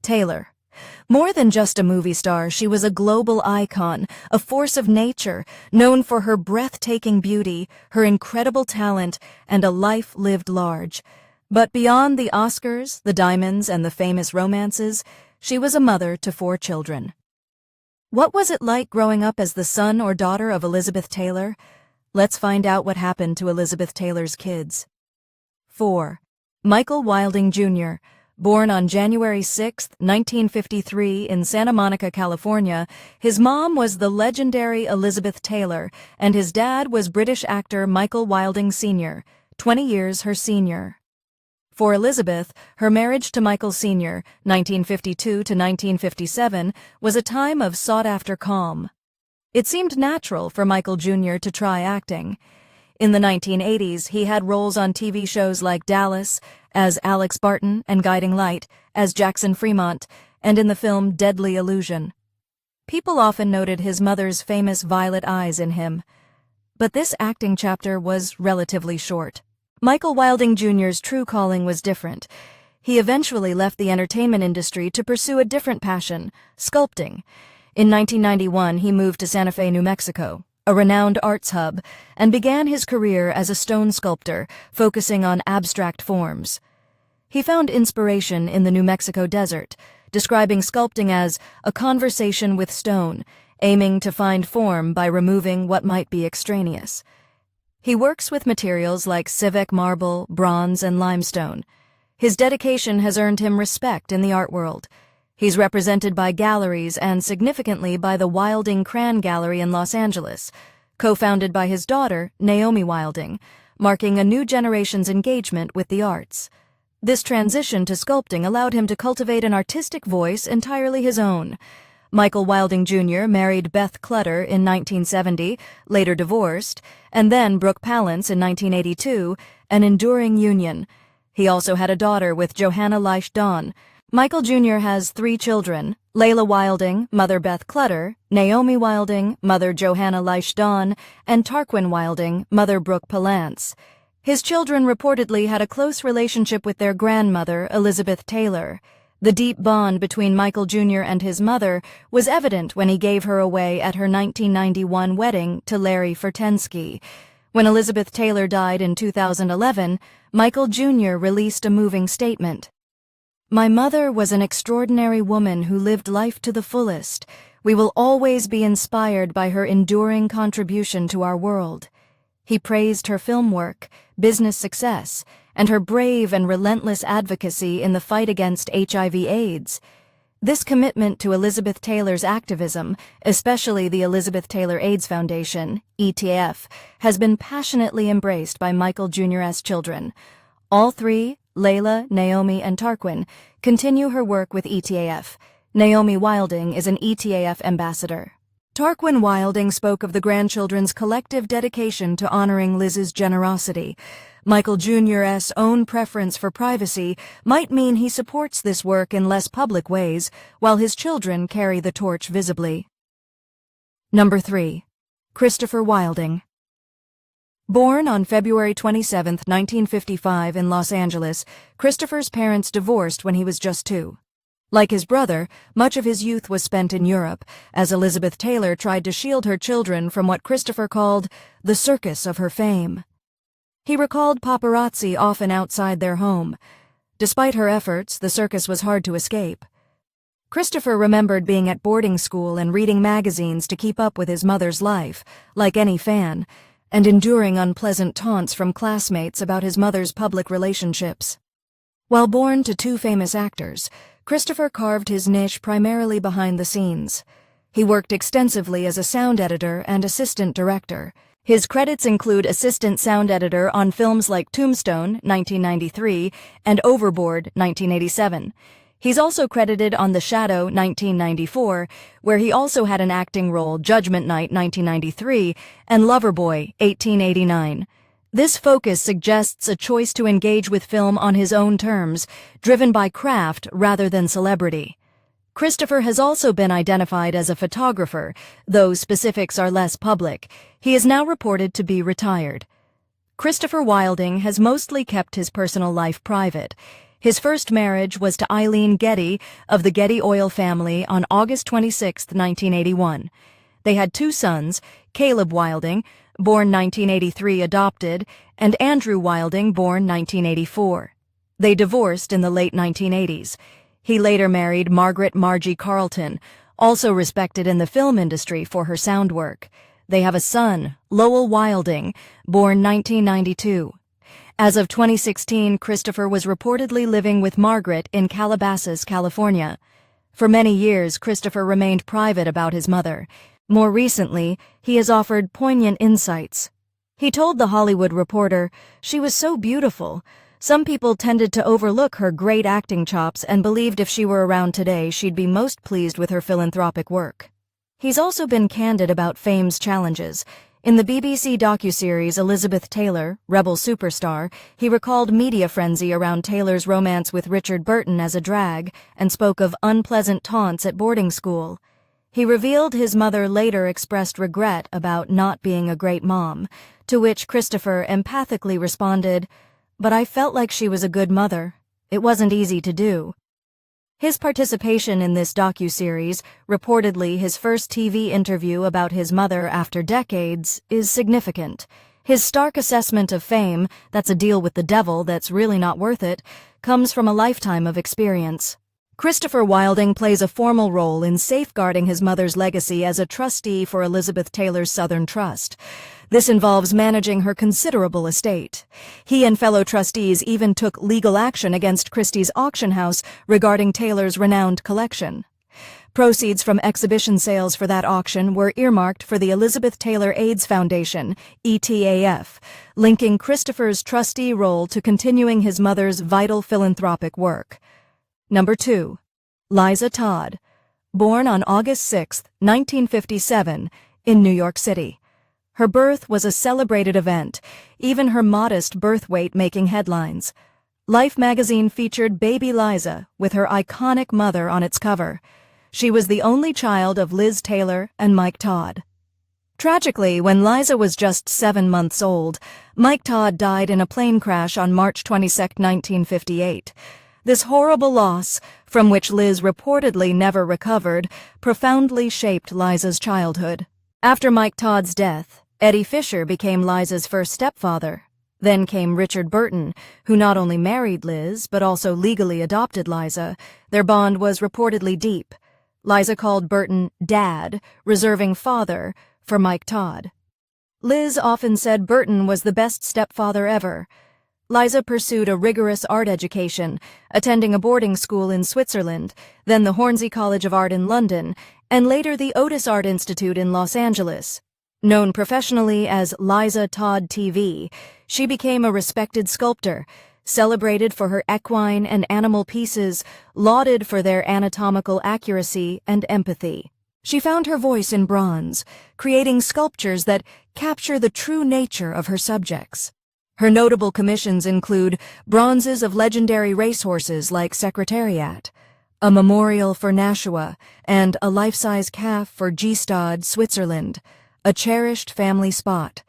Taylor. More than just a movie star, she was a global icon, a force of nature, known for her breathtaking beauty, her incredible talent, and a life lived large. But beyond the Oscars, the diamonds, and the famous romances, she was a mother to 4 children. What was it like growing up as the son or daughter of Elizabeth Taylor? Let's find out what happened to Elizabeth Taylor's kids. 4. Michael Wilding Jr. Born on January 6, 1953 in Santa Monica, California, his mom was the legendary Elizabeth Taylor, and his dad was British actor Michael Wilding Sr., 20 years her senior. For Elizabeth, her marriage to Michael Sr., 1952 to 1957, was a time of sought-after calm. It seemed natural for Michael Jr. to try acting. In the 1980s, he had roles on TV shows like Dallas, as Alex Barton, and Guiding Light, as Jackson Fremont, and in the film Deadly Illusion. People often noted his mother's famous violet eyes in him. But this acting chapter was relatively short. Michael Wilding Jr.'s true calling was different. He eventually left the entertainment industry to pursue a different passion, sculpting. In 1991, he moved to Santa Fe, New Mexico, a renowned arts hub, and began his career as a stone sculptor, focusing on abstract forms. He found inspiration in the New Mexico desert, describing sculpting as a conversation with stone, aiming to find form by removing what might be extraneous. He works with materials like civic marble, bronze, and limestone. His dedication has earned him respect in the art world. He's represented by galleries and significantly by the Wilding Cran Gallery in Los Angeles, co-founded by his daughter, Naomi Wilding, marking a new generation's engagement with the arts. This transition to sculpting allowed him to cultivate an artistic voice entirely his own. Michael Wilding Jr. married Beth Clutter in 1970, later divorced, and then Brooke Palance in 1982, an enduring union. He also had a daughter with Johanna Leish Dawn. Michael Jr. has 3 children: Layla Wilding, mother Beth Clutter, Naomi Wilding, mother Johanna Leish Dawn, and Tarquin Wilding, mother Brooke Palance. His children reportedly had a close relationship with their grandmother, Elizabeth Taylor. The deep bond between Michael Jr. and his mother was evident when he gave her away at her 1991 wedding to Larry Fertensky. When Elizabeth Taylor died in 2011, Michael Jr. released a moving statement. "My mother was an extraordinary woman who lived life to the fullest. We will always be inspired by her enduring contribution to our world." He praised her film work, business success, and her brave and relentless advocacy in the fight against HIV/AIDS. This commitment to Elizabeth Taylor's activism, especially the Elizabeth Taylor AIDS Foundation, ETF, has been passionately embraced by Michael Jr.'s children. All 3, Layla, Naomi, and Tarquin, continue her work with ETF. Naomi Wilding is an ETF ambassador. Tarquin Wilding spoke of the grandchildren's collective dedication to honoring Liz's generosity. Michael Jr.'s own preference for privacy might mean he supports this work in less public ways, while his children carry the torch visibly. Number 3. Christopher Wilding. Born on February 27, 1955 in Los Angeles, Christopher's parents divorced when he was just 2. Like his brother, much of his youth was spent in Europe, as Elizabeth Taylor tried to shield her children from what Christopher called the circus of her fame. He recalled paparazzi often outside their home. Despite her efforts, the circus was hard to escape. Christopher remembered being at boarding school and reading magazines to keep up with his mother's life, like any fan, and enduring unpleasant taunts from classmates about his mother's public relationships. While born to 2 famous actors, Christopher carved his niche primarily behind the scenes. He worked extensively as a sound editor and assistant director. His credits include assistant sound editor on films like Tombstone, 1993, and Overboard, 1987. He's also credited on The Shadow, 1994, where he also had an acting role, Judgment Night, 1993, and Loverboy, 1889. This focus suggests a choice to engage with film on his own terms, driven by craft rather than celebrity. Christopher has also been identified as a photographer, though specifics are less public. He is now reported to be retired. Christopher Wilding has mostly kept his personal life private. His first marriage was to Eileen Getty of the Getty oil family on August 26, 1981. They had 2 sons, Caleb Wilding, born 1983 adopted, and Andrew Wilding, born 1984. They divorced in the late 1980s. He later married Margaret Margie Carlton, also respected in the film industry for her sound work. They have a son, Lowell Wilding, born 1992. As of 2016, Christopher was reportedly living with Margaret in Calabasas, California. For many years, Christopher remained private about his mother. More recently, he has offered poignant insights. He told The Hollywood Reporter, "She was so beautiful. Some people tended to overlook her great acting chops and believed if she were around today, she'd be most pleased with her philanthropic work." He's also been candid about fame's challenges. In the BBC docuseries Elizabeth Taylor, Rebel Superstar, he recalled media frenzy around Taylor's romance with Richard Burton as a drag and spoke of unpleasant taunts at boarding school. He revealed his mother later expressed regret about not being a great mom, to which Christopher empathically responded, "But I felt like she was a good mother. It wasn't easy to do." His participation in this docuseries, reportedly his first TV interview about his mother after decades, is significant. His stark assessment of fame, that's a deal with the devil that's really not worth it, comes from a lifetime of experience. Christopher Wilding plays a formal role in safeguarding his mother's legacy as a trustee for Elizabeth Taylor's Southern Trust. This involves managing her considerable estate. He and fellow trustees even took legal action against Christie's auction house regarding Taylor's renowned collection. Proceeds from exhibition sales for that auction were earmarked for the Elizabeth Taylor AIDS Foundation, ETAF, linking Christopher's trustee role to continuing his mother's vital philanthropic work. Number 2. Liza Todd, born on August 6, 1957, in New York City. Her birth was a celebrated event, even her modest birth weight making headlines. Life magazine featured baby Liza with her iconic mother on its cover. She was the only child of Liz Taylor and Mike Todd. Tragically, when Liza was just 7 months old, Mike Todd died in a plane crash on March 22, 1958. This horrible loss, from which Liz reportedly never recovered, profoundly shaped Liza's childhood. After Mike Todd's death, Eddie Fisher became Liza's first stepfather. Then came Richard Burton, who not only married Liz, but also legally adopted Liza. Their bond was reportedly deep. Liza called Burton Dad, reserving father for Mike Todd. Liz often said Burton was the best stepfather ever. Liza pursued a rigorous art education, attending a boarding school in Switzerland, then the Hornsey College of Art in London, and later the Otis Art Institute in Los Angeles. Known professionally as Liza Todd TV, she became a respected sculptor, celebrated for her equine and animal pieces, lauded for their anatomical accuracy and empathy. She found her voice in bronze, creating sculptures that capture the true nature of her subjects. Her notable commissions include bronzes of legendary racehorses like Secretariat, a memorial for Nashua, and a life-size calf for Gstaad, Switzerland, a cherished family spot.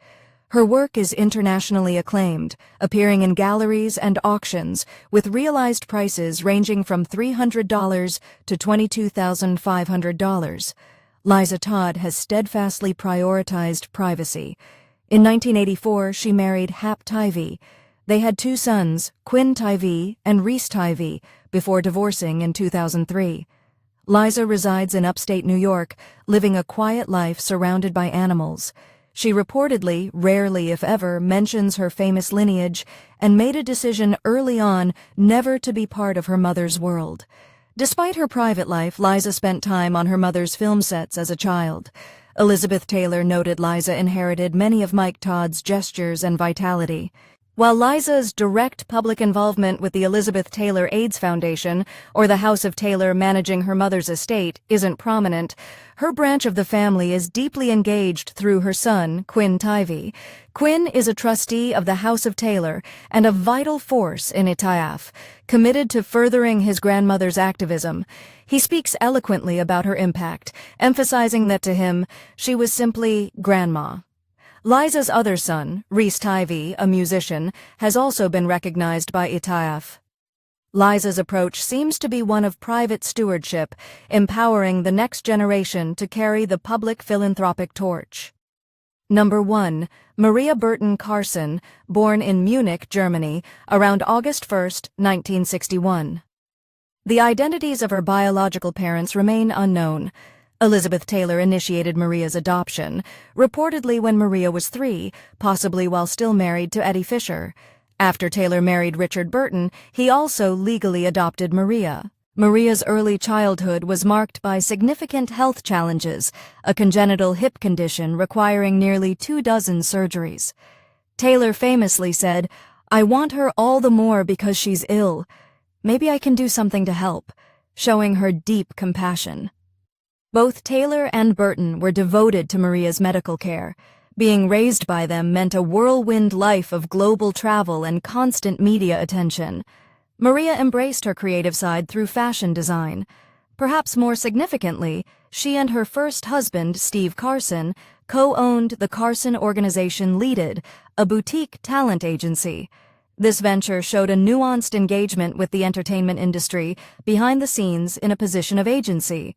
Her work is internationally acclaimed, appearing in galleries and auctions, with realized prices ranging from $300 to $22,500. Liza Todd has steadfastly prioritized privacy. In 1984, she married Hap Tivey. They had 2 sons, Quinn Tivey and Reese Tivey, before divorcing in 2003. Liza resides in upstate New York, living a quiet life surrounded by animals. She reportedly, rarely if ever, mentions her famous lineage and made a decision early on never to be part of her mother's world. Despite her private life, Liza spent time on her mother's film sets as a child. Elizabeth Taylor noted Liza inherited many of Mike Todd's gestures and vitality. While Liza's direct public involvement with the Elizabeth Taylor AIDS Foundation, or the House of Taylor managing her mother's estate, isn't prominent, her branch of the family is deeply engaged through her son, Quinn Tivey. Quinn is a trustee of the House of Taylor and a vital force in ITAF, committed to furthering his grandmother's activism. He speaks eloquently about her impact, emphasizing that to him, she was simply Grandma. Liza's other son, Reese Tivey, a musician, has also been recognized by ITAF. Liza's approach seems to be one of private stewardship, empowering the next generation to carry the public philanthropic torch. Number 1. Maria Burton Carson, born in Munich, Germany, around August 1, 1961. The identities of her biological parents remain unknown. Elizabeth Taylor initiated Maria's adoption, reportedly when Maria was 3, possibly while still married to Eddie Fisher. After Taylor married Richard Burton, he also legally adopted Maria. Maria's early childhood was marked by significant health challenges, a congenital hip condition requiring nearly 24 surgeries. Taylor famously said, "I want her all the more because she's ill. Maybe I can do something to help," showing her deep compassion. Both Taylor and Burton were devoted to Maria's medical care. Being raised by them meant a whirlwind life of global travel and constant media attention. Maria embraced her creative side through fashion design. Perhaps more significantly, she and her first husband, Steve Carson, co-owned the Carson Organization Leaded, a boutique talent agency. This venture showed a nuanced engagement with the entertainment industry behind the scenes in a position of agency.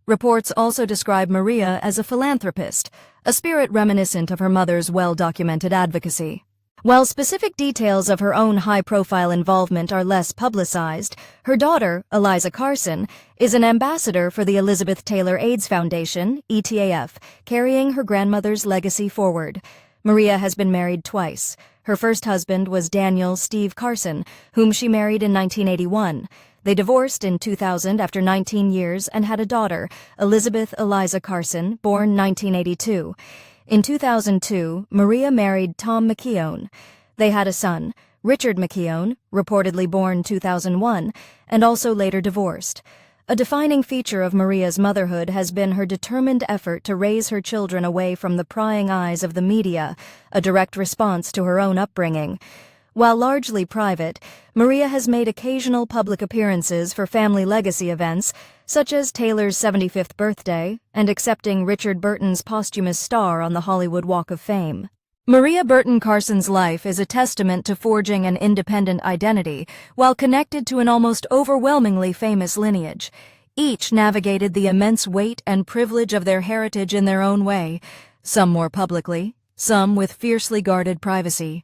Reports also describe Maria as a philanthropist, a spirit reminiscent of her mother's well-documented advocacy. While specific details of her own high-profile involvement are less publicized, her daughter, Liza Carson, is an ambassador for the Elizabeth Taylor AIDS Foundation, ETAF, carrying her grandmother's legacy forward. Maria has been married twice. Her first husband was Daniel Steve Carson, whom she married in 1981. They divorced in 2000 after 19 years and had a daughter, Elizabeth Eliza Carson, born 1982. In 2002, Maria married Tom McKeown. They had a son, Richard McKeown, reportedly born 2001, and also later divorced. A defining feature of Maria's motherhood has been her determined effort to raise her children away from the prying eyes of the media, a direct response to her own upbringing. While largely private, Maria has made occasional public appearances for family legacy events, such as Taylor's 75th birthday and accepting Richard Burton's posthumous star on the Hollywood Walk of Fame. Maria Burton Carson's life is a testament to forging an independent identity while connected to an almost overwhelmingly famous lineage. Each navigated the immense weight and privilege of their heritage in their own way, some more publicly, some with fiercely guarded privacy.